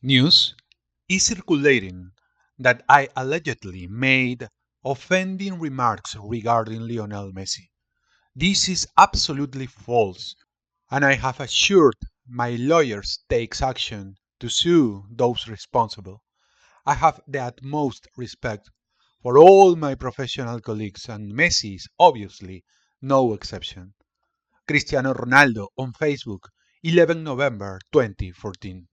News is circulating that I allegedly made offending remarks regarding Lionel Messi. This is absolutely false, and I have assured my lawyers takes action to sue those responsible. I have the utmost respect for all my professional colleagues, and Messi is obviously no exception. Cristiano Ronaldo on Facebook, 11 November 2014.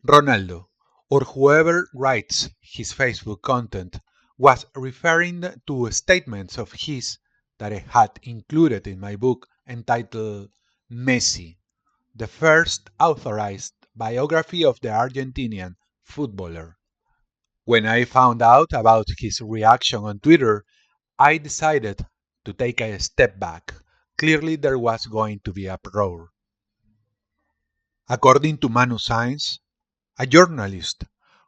Ronaldo, or whoever writes his Facebook content, was referring to statements of his that I had included in my book entitled Messi, the first authorized biography of the Argentinian footballer. When I found out about his reaction on Twitter, I decided to take a step back. Clearly, there was going to be uproar. According to Manu Sainz, a journalist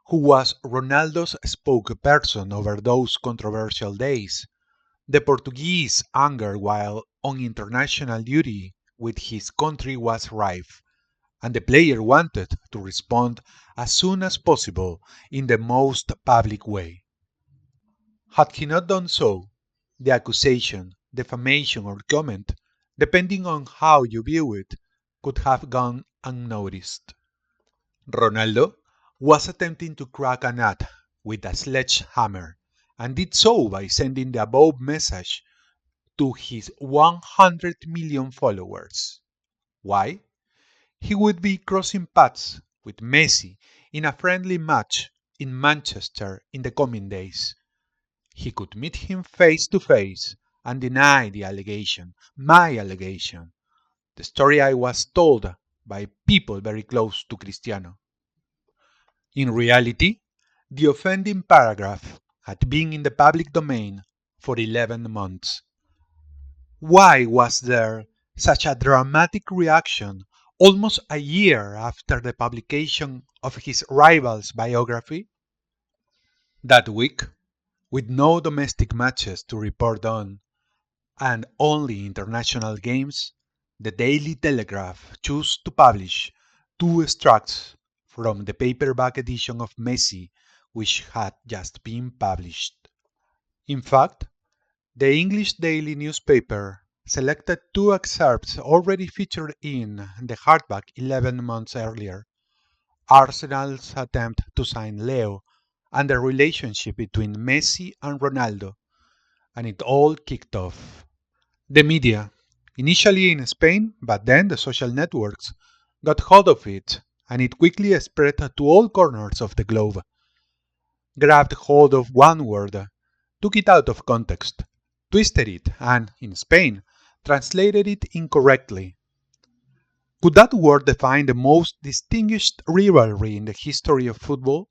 who was Ronaldo's spokesperson over those controversial days, the Portuguese anger while on international duty with his country was rife, and the player wanted to respond as soon as possible in the most public way. Had he not done so, the accusation, defamation, or comment, depending on how you view it, could have gone unnoticed. Ronaldo was attempting to crack a nut with a sledgehammer, and did so by sending the above message to his 100 million followers. Why? He would be crossing paths with Messi in a friendly match in Manchester in the coming days. He could meet him face to face and deny the allegation, my allegation, the story I was told by people very close to Cristiano. In reality, the offending paragraph had been in the public domain for 11 months. Why was there such a dramatic reaction almost a year after the publication of his rival's biography? That week, with no domestic matches to report on and only international games, the Daily Telegraph chose to publish two extracts from the paperback edition of Messi, which had just been published. In fact, the English daily newspaper selected two excerpts already featured in the hardback 11 months earlier: Arsenal's attempt to sign Leo and the relationship between Messi and Ronaldo, and it all kicked off. The media, initially in Spain, but then the social networks, got hold of it, and it quickly spread to all corners of the globe. Grabbed hold of one word, took it out of context, twisted it, and, in Spain, translated it incorrectly. Could that word define the most distinguished rivalry in the history of football?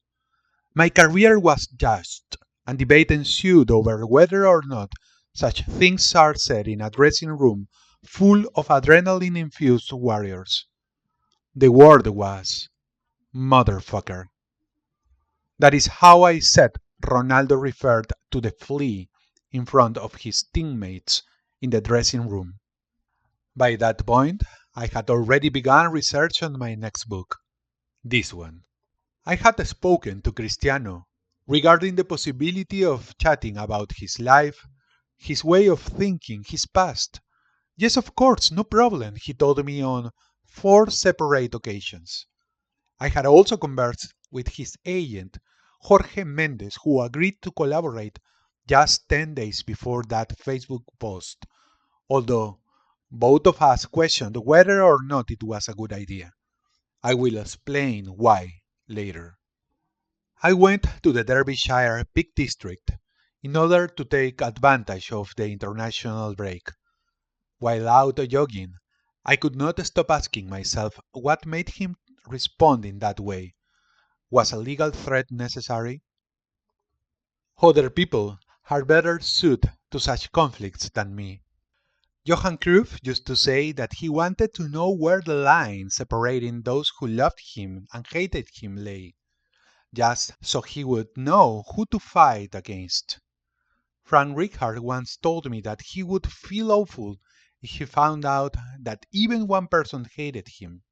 My career was judged, and debate ensued over whether or not such things are said in a dressing room full of adrenaline-infused warriors. The word was motherfucker. That is how I said Ronaldo referred to the flea in front of his teammates in the dressing room. By that point, I had already begun research on my next book, this one. I had spoken to Cristiano regarding the possibility of chatting about his life, his way of thinking, his past. Yes, of course, no problem, he told me on 4 separate occasions. I had also conversed with his agent, Jorge Mendes, who agreed to collaborate just 10 days before that Facebook post, although both of us questioned whether or not it was a good idea. I will explain why later. I went to the Derbyshire Peak District in order to take advantage of the international break. While out jogging, I could not stop asking myself what made him respond in that way. Was a legal threat necessary? Other people are better suited to such conflicts than me. Johan Cruyff used to say that he wanted to know where the line separating those who loved him and hated him lay, just so he would know who to fight against. Frank Rijkaard once told me that he would feel awful if he found out that even one person hated him.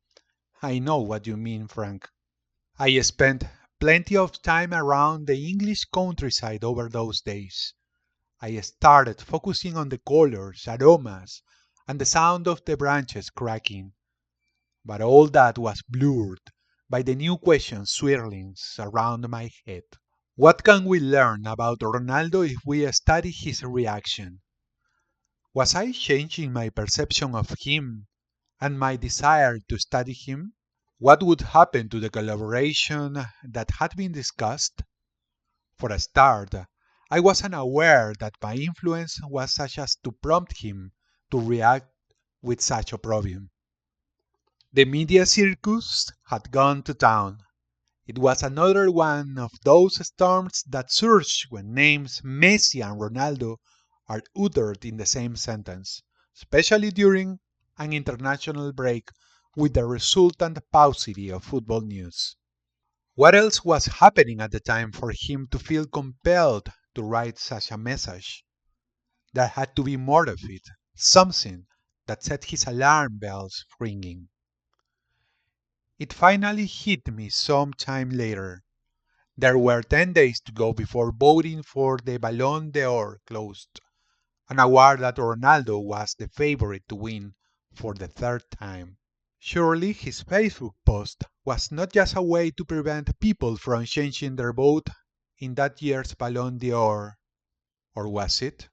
I know what you mean, Frank. I spent plenty of time around the English countryside over those days. I started focusing on the colors, aromas, and the sound of the branches cracking. But all that was blurred by the new questions swirling around my head. What can we learn about Ronaldo if we study his reaction? Was I changing my perception of him and my desire to study him? What would happen to the collaboration that had been discussed? For a start, I was unaware that my influence was such as to prompt him to react with such opprobrium. The media circus had gone to town. It was another one of those storms that surge when names Messi and Ronaldo are uttered in the same sentence, especially during an international break with the resultant paucity of football news. What else was happening at the time for him to feel compelled to write such a message? There had to be more of it, something that set his alarm bells ringing. It finally hit me some time later. There were 10 days to go before voting for the Ballon d'Or closed, an award that Ronaldo was the favorite to win for the third time. Surely his Facebook post was not just a way to prevent people from changing their vote in that year's Ballon d'Or, or was it?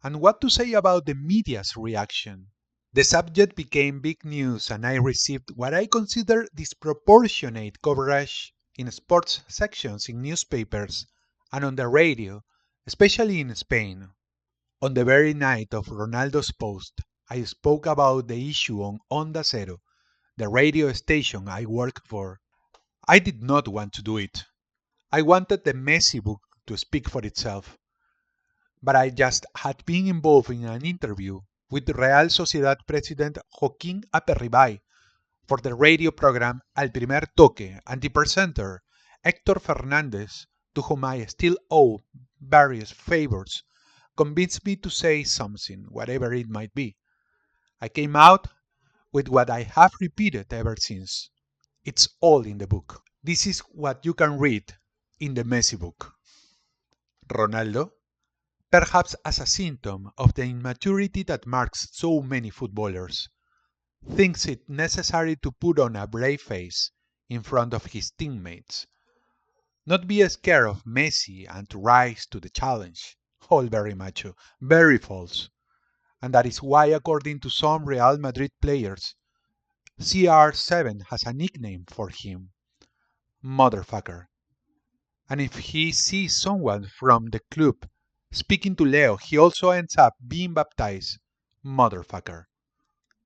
And what to say about the media's reaction? The subject became big news and I received what I consider disproportionate coverage in sports sections in newspapers and on the radio, especially in Spain. On the very night of Ronaldo's post, I spoke about the issue on Onda Cero, the radio station I work for. I did not want to do it. I wanted the Messi book to speak for itself. But I just had been involved in an interview with Real Sociedad president Joaquín Aperribay for the radio program Al Primer Toque, and the presenter, Héctor Fernández, to whom I still owe various favors, convinced me to say something, whatever it might be. I came out with what I have repeated ever since. It's all in the book. This is what you can read in the Messi book. Ronaldo, perhaps as a symptom of the immaturity that marks so many footballers, thinks it necessary to put on a brave face in front of his teammates, not be scared of Messi and to rise to the challenge. All very macho, very false. And that is why, according to some Real Madrid players, CR7 has a nickname for him, Motherfucker. And if he sees someone from the club speaking to Leo, he also ends up being baptized Motherfucker.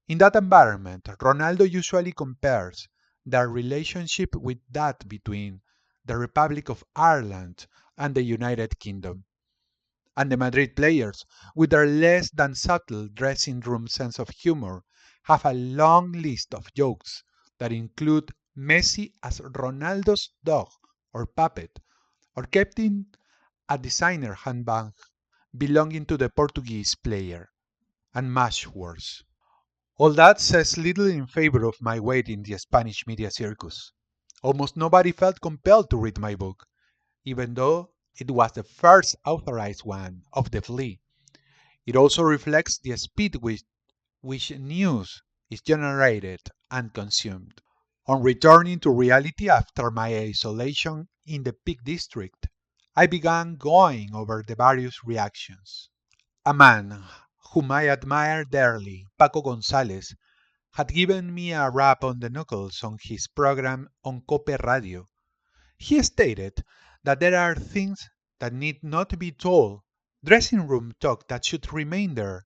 In that environment, Ronaldo usually compares their relationship with that between the Republic of Ireland and the United Kingdom. And the Madrid players, with their less than subtle dressing room sense of humor, have a long list of jokes that include Messi as Ronaldo's dog or puppet, or kept in a designer handbag belonging to the Portuguese player, and much worse. All that says little in favor of my weight in the Spanish media circus. Almost nobody felt compelled to read my book, even though it was the first authorized one of the flea. It also reflects the speed with which news is generated and consumed. On returning to reality after my isolation in the Peak District, I began going over the various reactions. A man whom I admire dearly, Paco González, had given me a rap on the knuckles on his program on Cope Radio. He stated that there are things that need not be told, dressing room talk that should remain there,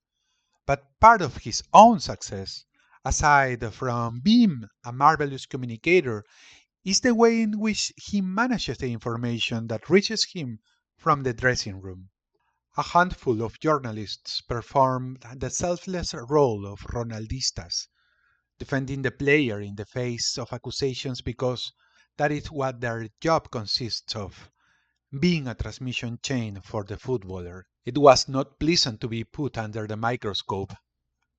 but part of his own success, aside from being a marvelous communicator, is the way in which he manages the information that reaches him from the dressing room. A handful of journalists performed the selfless role of Ronaldistas, defending the player in the face of accusations because that is what their job consists of, being a transmission chain for the footballer. It was not pleasant to be put under the microscope,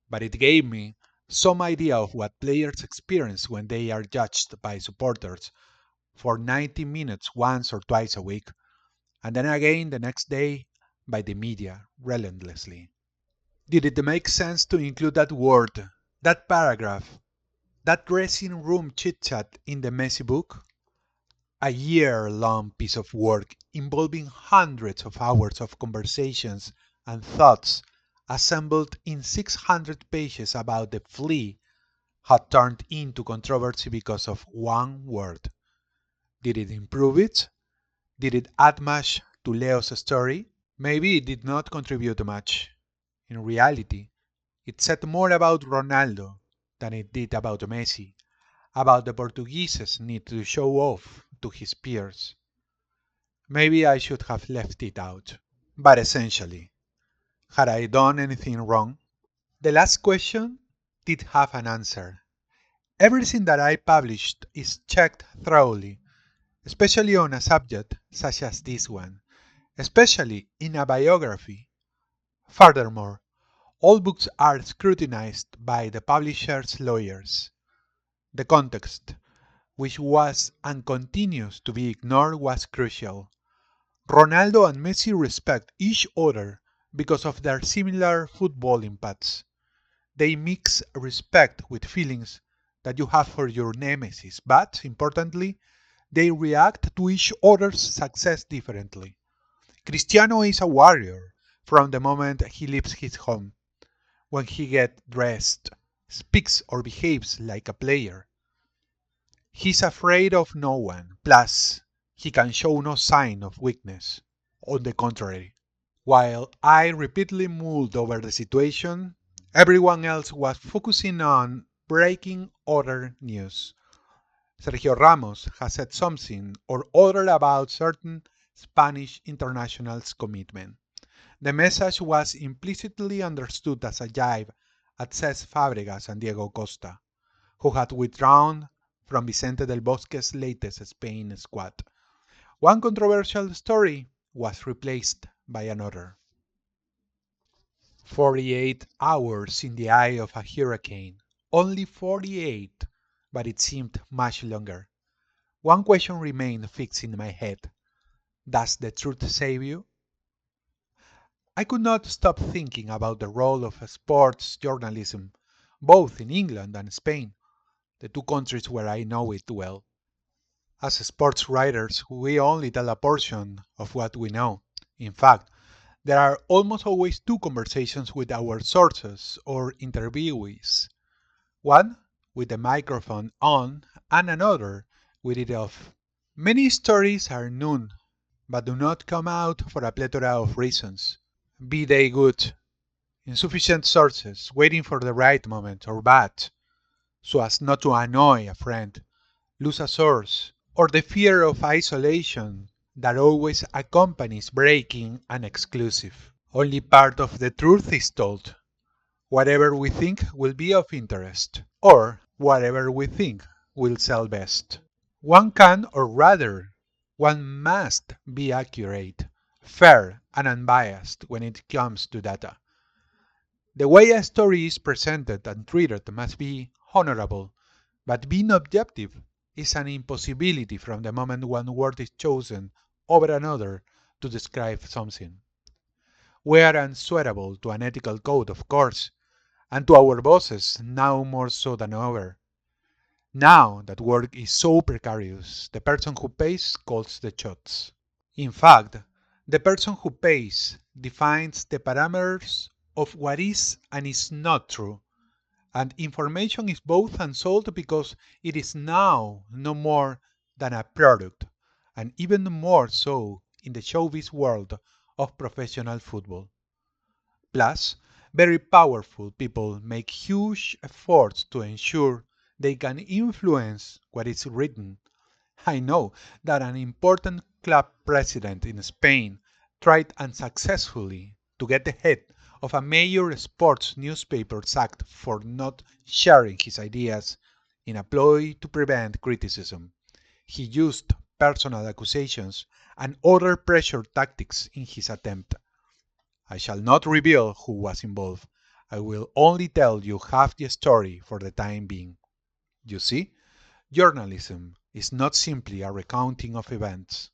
but it gave me some idea of what players experience when they are judged by supporters, for 90 minutes once or twice a week, and then again the next day by the media relentlessly. Did it make sense to include that word, that paragraph, that dressing room chit chat in the messy book? A year-long piece of work involving hundreds of hours of conversations and thoughts assembled in 600 pages about the flea had turned into controversy because of one word. Did it improve it? Did it add much to Leo's story? Maybe it did not contribute much. In reality, it said more about Ronaldo than it did about Messi, about the Portuguese's need to show off to his peers. Maybe I should have left it out. But essentially, had I done anything wrong? The last question did have an answer. Everything that I published is checked thoroughly, especially on a subject such as this one, especially in a biography. Furthermore, all books are scrutinized by the publisher's lawyers. The context, which was and continues to be ignored, was crucial. Ronaldo and Messi respect each other because of their similar footballing paths. They mix respect with feelings that you have for your nemesis, but, importantly, they react to each other's success differently. Cristiano is a warrior from the moment he leaves his home. When he gets dressed, speaks or behaves like a player. He's afraid of no one, plus, he can show no sign of weakness. On the contrary, while I repeatedly mulled over the situation, everyone else was focusing on breaking other news. Sergio Ramos has said something or other about certain Spanish internationals' commitment. The message was implicitly understood as a jibe at Cesc Fabregas and Diego Costa, who had withdrawn from Vicente del Bosque's latest Spain squad. One controversial story was replaced by another. 48 hours in the eye of a hurricane. Only 48, but it seemed much longer. One question remained fixed in my head. Does the truth save you? I could not stop thinking about the role of sports journalism, both in England and Spain, the two countries where I know it well. As sports writers, we only tell a portion of what we know. In fact, there are almost always two conversations with our sources or interviewees. One with the microphone on and another with it off. Many stories are known, but do not come out for a plethora of reasons. Be they good, insufficient sources waiting for the right moment, or bad, so as not to annoy a friend, lose a source, or the fear of isolation that always accompanies breaking an exclusive. Only part of the truth is told. Whatever we think will be of interest, or whatever we think will sell best. One can, or rather, one must be accurate, fair, and unbiased when it comes to data. The way a story is presented and treated must be honorable, but being objective is an impossibility from the moment one word is chosen over another to describe something. We are answerable to an ethical code, of course, and to our bosses now more so than ever. Now that work is so precarious, the person who pays calls the shots. In fact, the person who pays defines the parameters of what is and is not true, and information is both unsold because it is now no more than a product, and even more so in the showbiz world of professional football. Plus, very powerful people make huge efforts to ensure they can influence what is written. I know that an important club president in Spain tried unsuccessfully to get the head of a major sports newspaper sacked for not sharing his ideas in a ploy to prevent criticism. He used personal accusations and other pressure tactics in his attempt. I shall not reveal who was involved. I will only tell you half the story for the time being. You see, journalism is not simply a recounting of events.